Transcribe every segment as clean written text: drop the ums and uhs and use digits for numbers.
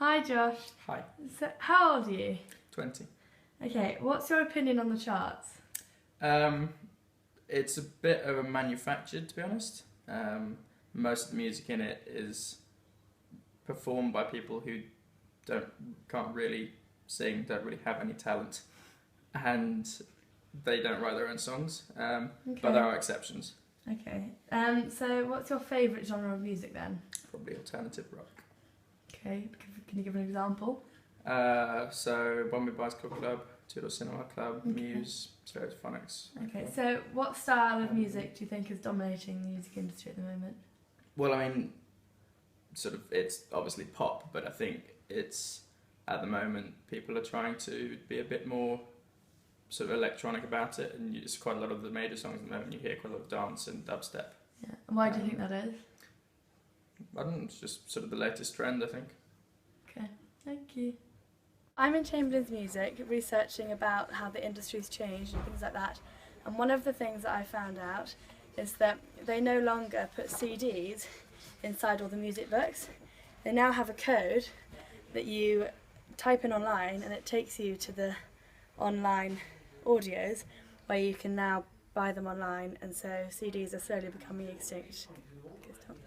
Hi Josh. Hi, So, how old are you? 20. Okay, what's your opinion on the charts? Um, it's a bit of a manufactured, to be honest. Most of the music in it is performed by people who don't can't really sing, don't really have any talent, and they don't write their own songs. But there are exceptions. Okay. So what's your favourite genre of music then? Probably alternative rock. Okay, can you give an example? So Bombay Bicycle Club, Tudor Cinema Club, Okay. Muse, Stereophonics. Okay, so what style of music do you think is dominating the music industry at the moment? Well, I mean, sort of, it's obviously pop, but I think it's at the moment people are trying to be a bit more sort of electronic about it, and it's quite a lot of the major songs at the moment. You hear quite a lot of dance and dubstep. Yeah. And why do you think that is? I don't know, it's just sort of the latest trend, I think. Okay, thank you. I'm in Chamberlain's Music, researching about how the industry's changed and things like that. And one of the things that I found out is that they no longer put CDs inside all the music books. They now have a code that you type in online and it takes you to the online audios where you can now buy them online, and so CDs are slowly becoming extinct. Okay, stop.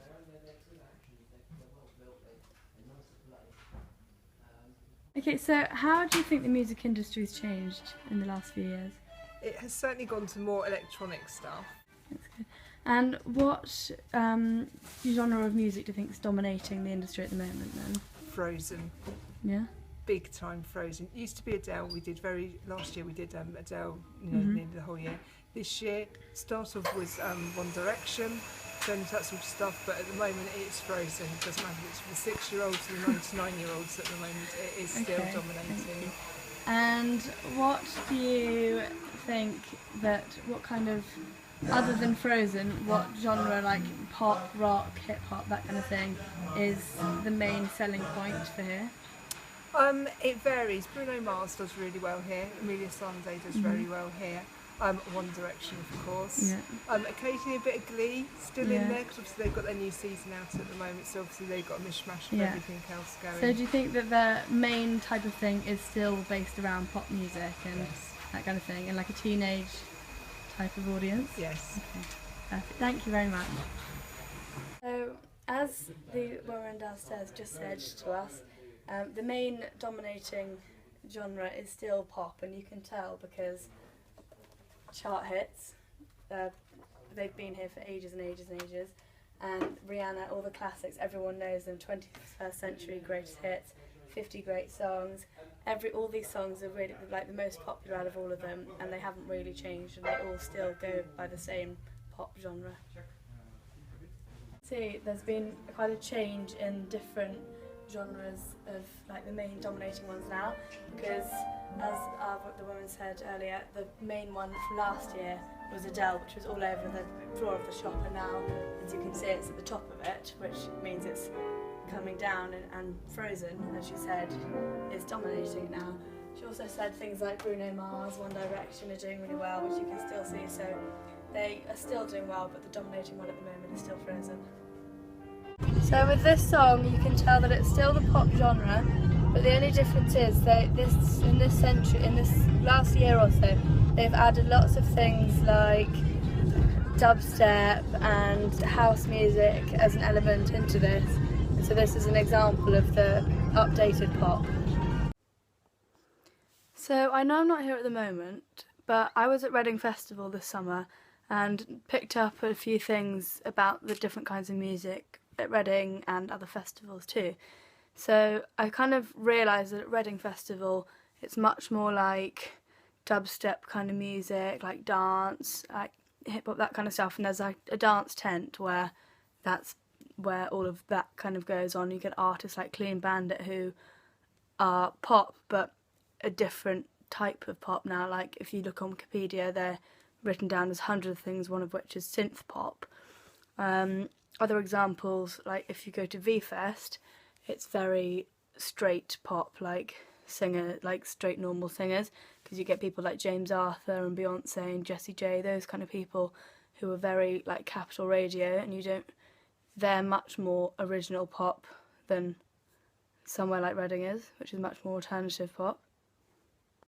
Okay, so how do you think the music industry's changed in the last few years? It has certainly gone to more electronic stuff. That's good. And what genre of music do you think is dominating the industry at the moment then? Frozen, Yeah? big time Frozen. It used to be Adele. Last year we did Adele, nearly the whole year. This year, start off was One Direction, then that sort of stuff. But at the moment, it's Frozen. It doesn't matter if it's for the 6-year-olds to the 99-year-olds. At the moment, it is still Okay, dominating. And what do you think what kind of, other than Frozen, what genre like pop, rock, hip hop, that kind of thing, is the main selling point for here? It varies. Bruno Mars does really well here. Emilia Sande does very well here. One Direction, of course. Yeah. Occasionally a bit of Glee still Yeah. in there, because obviously they've got their new season out at the moment, so obviously they've got a mishmash of Yeah. everything else going. So do you think that the main type of thing is still based around pop music and Yes. that kind of thing, and like a teenage type of audience? Yes. Okay, perfect. Thank you very much. So, as the woman downstairs just said to us, the main dominating genre is still pop, and you can tell because chart hits, they've been here for ages and ages and ages, and Rihanna, all the classics, everyone knows them, 21st century greatest hits, 50 great songs, all these songs are really like the most popular out of all of them, and they haven't really changed, and they all still go by the same pop genre. See, there's been quite a change in different genres of like the main dominating ones now, because as the woman said earlier, the main one from last year was Adele, which was all over the floor of the shop, and now, as you can see, it's at the top of it, which means it's coming down, and Frozen, as she said, is dominating now. She also said things like Bruno Mars, One Direction are doing really well, which you can still see, so they are still doing well, but the dominating one at the moment is still Frozen. So with this song, you can tell that it's still the pop genre, but the only difference is that in this last year or so, they've added lots of things like dubstep and house music as an element into this. So this is an example of the updated pop. So I know I'm not here at the moment, but I was at Reading Festival this summer and picked up a few things about the different kinds of music at Reading and other festivals too. So I kind of realised that at Reading Festival it's much more like dubstep kind of music, like dance, like hip hop, that kind of stuff, and there's like a dance tent where that's where all of that kind of goes on. You get artists like Clean Bandit who are pop but a different type of pop now. Like if you look on Wikipedia, they're written down as 100 things, one of which is synth pop. Other examples, like if you go to V-Fest, it's very straight pop, like straight normal singers, because you get people like James Arthur and Beyonce and Jessie J, those kind of people who are very like Capital Radio, and they're much more original pop than somewhere like Reading is, which is much more alternative pop.